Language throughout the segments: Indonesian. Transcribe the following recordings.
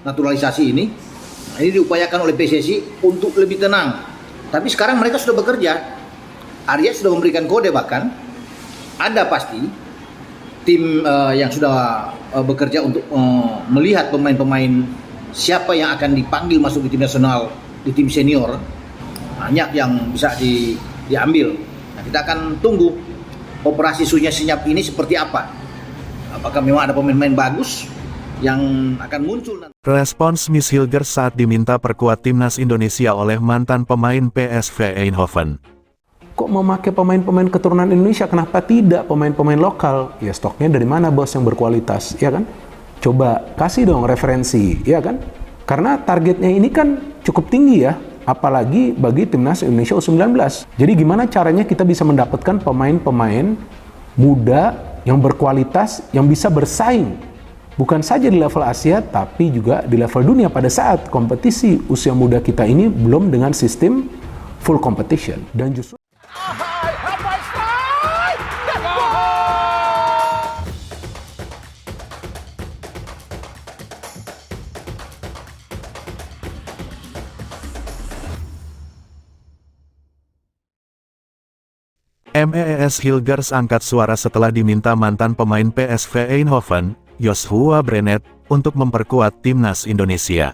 naturalisasi ini. Nah, ini diupayakan oleh PSSI untuk lebih tenang. Tapi sekarang mereka sudah bekerja. Arya sudah memberikan kode, bahkan ada pasti tim yang sudah bekerja untuk melihat pemain-pemain siapa yang akan dipanggil masuk di tim nasional, di tim senior. Banyak yang bisa diambil. Nah, kita akan tunggu operasi Sunya Senyap ini seperti apa. Apakah memang ada pemain-pemain bagus yang akan muncul nanti. Respons Miss Hilgers saat diminta perkuat timnas Indonesia oleh mantan pemain PSV Eindhoven. Kok memakai pemain-pemain keturunan Indonesia, kenapa tidak pemain-pemain lokal? Ya stoknya dari mana bos yang berkualitas, ya kan? Coba kasih dong referensi, ya kan? Karena targetnya ini kan cukup tinggi ya, apalagi bagi timnas Indonesia U19. Jadi gimana caranya kita bisa mendapatkan pemain-pemain muda yang berkualitas, yang bisa bersaing bukan saja di level Asia, tapi juga di level dunia pada saat kompetisi usia muda kita ini belum dengan sistem full competition. Dan justru MES Hilgers angkat suara setelah diminta mantan pemain PSV Eindhoven, Joshua Brenet, untuk memperkuat timnas Indonesia.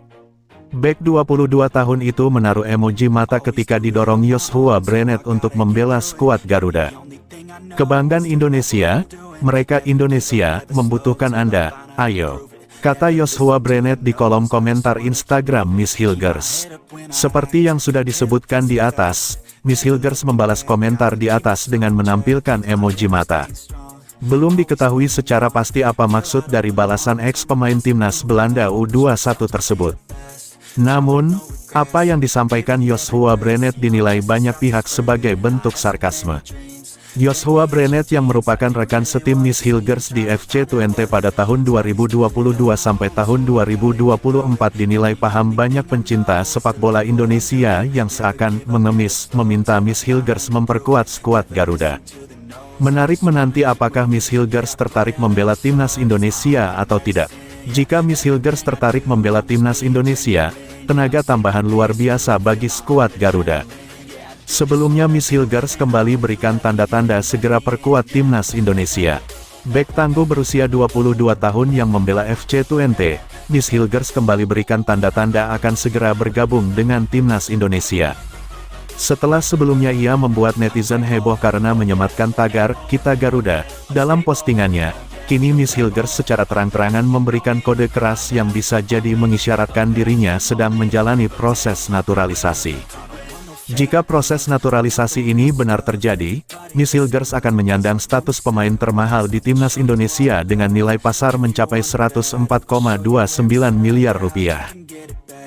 Bek 22 tahun itu menaruh emoji mata ketika didorong Joshua Brenet untuk membela skuad Garuda. Kebanggaan Indonesia, mereka Indonesia, membutuhkan Anda, ayo. Kata Joshua Brenet di kolom komentar Instagram Miss Hilgers. Seperti yang sudah disebutkan di atas, Miss Hilgers membalas komentar di atas dengan menampilkan emoji mata. Belum diketahui secara pasti apa maksud dari balasan ex-pemain timnas Belanda U21 tersebut. Namun, apa yang disampaikan Joshua Brenet dinilai banyak pihak sebagai bentuk sarkasme. Joshua Brenet yang merupakan rekan setim Miss Hilgers di FC Twente pada tahun 2022 sampai tahun 2024 dinilai paham banyak pencinta sepak bola Indonesia yang seakan mengemis meminta Miss Hilgers memperkuat skuad Garuda. Menarik menanti apakah Miss Hilgers tertarik membela timnas Indonesia atau tidak. Jika Miss Hilgers tertarik membela timnas Indonesia, tenaga tambahan luar biasa bagi skuad Garuda. Sebelumnya Miss Hilgers kembali berikan tanda-tanda segera perkuat timnas Indonesia. Bek tangguh berusia 22 tahun yang membela FC Twente, Miss Hilgers kembali berikan tanda-tanda akan segera bergabung dengan timnas Indonesia. Setelah sebelumnya ia membuat netizen heboh karena menyematkan tagar "Kita Garuda" dalam postingannya, kini Miss Hilgers secara terang-terangan memberikan kode keras yang bisa jadi mengisyaratkan dirinya sedang menjalani proses naturalisasi. Jika proses naturalisasi ini benar terjadi, Miss Hilgers akan menyandang status pemain termahal di timnas Indonesia dengan nilai pasar mencapai 104,29 miliar rupiah.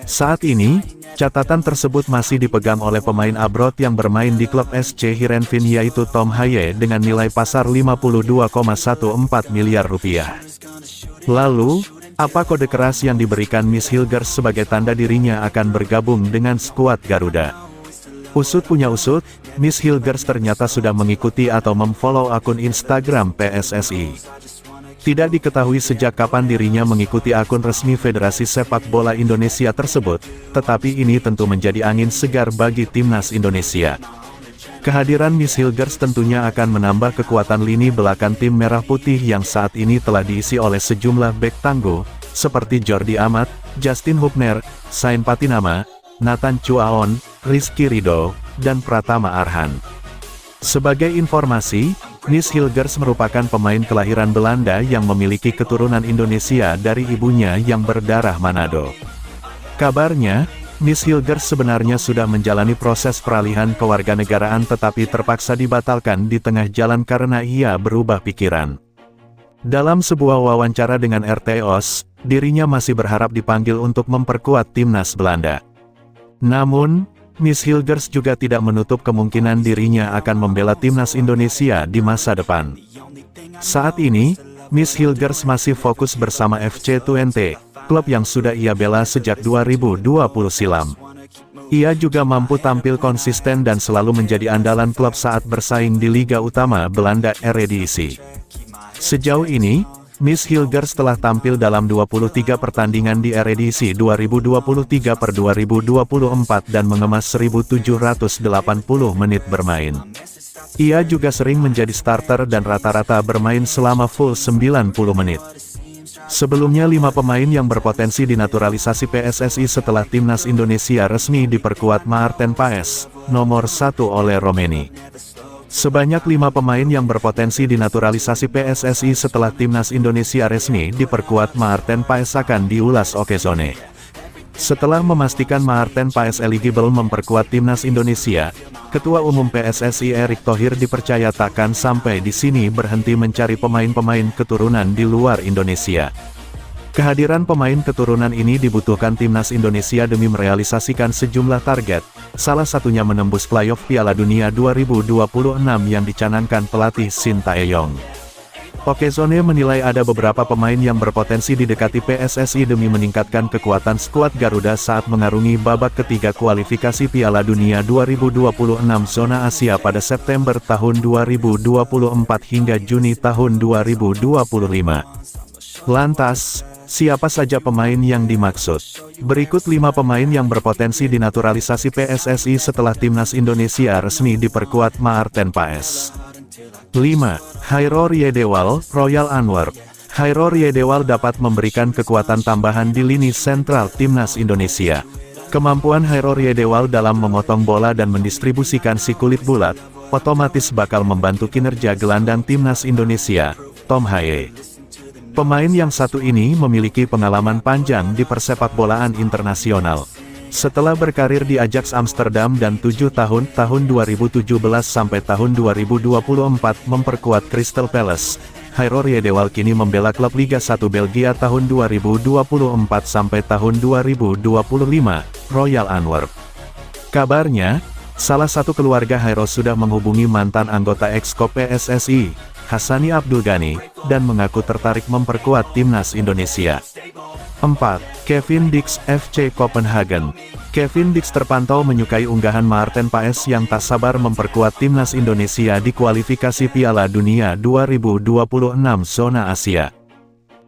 Saat ini, catatan tersebut masih dipegang oleh pemain abroad yang bermain di klub SC Heerenveen yaitu Tom Haye dengan nilai pasar 52,14 miliar rupiah. Lalu, apa kode keras yang diberikan Miss Hilgers sebagai tanda dirinya akan bergabung dengan skuad Garuda? Usut punya usut, Miss Hilgers ternyata sudah mengikuti atau memfollow akun Instagram PSSI. Tidak diketahui sejak kapan dirinya mengikuti akun resmi Federasi Sepak Bola Indonesia tersebut, tetapi ini tentu menjadi angin segar bagi timnas Indonesia. Kehadiran Miss Hilgers tentunya akan menambah kekuatan lini belakang tim Merah Putih yang saat ini telah diisi oleh sejumlah bek tangguh, seperti Jordi Amat, Justin Hubner, Sain Patinama, Nathan Chuaon, Rizky Ridho, dan Pratama Arhan. Sebagai informasi, Miss Hilgers merupakan pemain kelahiran Belanda yang memiliki keturunan Indonesia dari ibunya yang berdarah Manado. Kabarnya, Miss Hilgers sebenarnya sudah menjalani proses peralihan kewarganegaraan tetapi terpaksa dibatalkan di tengah jalan karena ia berubah pikiran. Dalam sebuah wawancara dengan RT OS, dirinya masih berharap dipanggil untuk memperkuat timnas Belanda. Namun, Miss Hilgers juga tidak menutup kemungkinan dirinya akan membela timnas Indonesia di masa depan. Saat ini, Miss Hilgers masih fokus bersama FC Twente, klub yang sudah ia bela sejak 2020 silam. Ia juga mampu tampil konsisten dan selalu menjadi andalan klub saat bersaing di Liga Utama Belanda Eredivisie. Sejauh ini, Miss Hilgers telah tampil dalam 23 pertandingan di edisi 2023 per 2024 dan mengemas 1.780 menit bermain. Ia juga sering menjadi starter dan rata-rata bermain selama full 90 menit. Sebelumnya 5 pemain yang berpotensi dinaturalisasi PSSI setelah timnas Indonesia resmi diperkuat Maarten Paes, nomor 1 oleh Romeni. Sebanyak 5 pemain yang berpotensi dinaturalisasi PSSI setelah timnas Indonesia resmi diperkuat Maarten Paes akan diulas Okezone. Setelah memastikan Maarten Paes eligible memperkuat timnas Indonesia, Ketua Umum PSSI Erick Thohir dipercaya takkan sampai di sini berhenti mencari pemain-pemain keturunan di luar Indonesia. Kehadiran pemain keturunan ini dibutuhkan timnas Indonesia demi merealisasikan sejumlah target, salah satunya menembus playoff Piala Dunia 2026 yang dicanangkan pelatih Shin Tae-yong. Okezone menilai ada beberapa pemain yang berpotensi didekati PSSI demi meningkatkan kekuatan skuad Garuda saat mengarungi babak ketiga kualifikasi Piala Dunia 2026 zona Asia pada September tahun 2024 hingga Juni tahun 2025. Lantas, siapa saja pemain yang dimaksud? Berikut 5 pemain yang berpotensi dinaturalisasi PSSI setelah timnas Indonesia resmi diperkuat Maarten Paes. 5. Hairor Yedewal, Royal Antwerp. Hairor Yedewal dapat memberikan kekuatan tambahan di lini sentral timnas Indonesia. Kemampuan Hairor Yedewal dalam memotong bola dan mendistribusikan si kulit bulat, otomatis bakal membantu kinerja gelandang timnas Indonesia, Tom Haye. Pemain yang satu ini memiliki pengalaman panjang di persepakbolaan internasional. Setelah berkarir di Ajax Amsterdam dan 7 tahun 2017 sampai tahun 2024 memperkuat Crystal Palace, Hairor Yedewal kini membela klub Liga 1 Belgia tahun 2024 sampai tahun 2025, Royal Antwerp. Kabarnya, salah satu keluarga Hairor sudah menghubungi mantan anggota Exco PSSI, Hassani Abdul Ghani, dan mengaku tertarik memperkuat timnas Indonesia. 4. Kevin Dix, FC Copenhagen. Kevin Dix terpantau menyukai unggahan Maarten Paes yang tak sabar memperkuat timnas Indonesia di kualifikasi Piala Dunia 2026 zona Asia.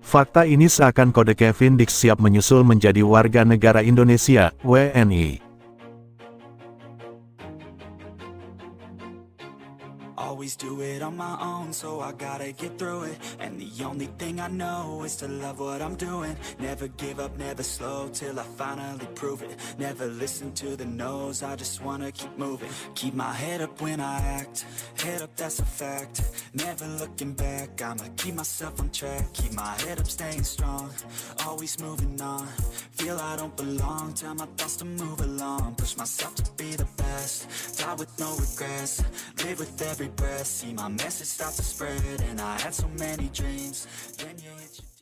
Fakta ini seakan kode Kevin Dix siap menyusul menjadi warga negara Indonesia, WNI. Always do it on my own, so I gotta get through it. And the only thing I know is to love what I'm doing. Never give up, never slow, till I finally prove it. Never listen to the no's, I just wanna keep moving. Keep my head up when I act, head up that's a fact. Never looking back, I'ma keep myself on track. Keep my head up staying strong, always moving on. Feel I don't belong, tell my thoughts to move along. Push myself to be the best, die with no regrets. Live with every breath, see my message start to spread. And I had so many dreams, then you hit your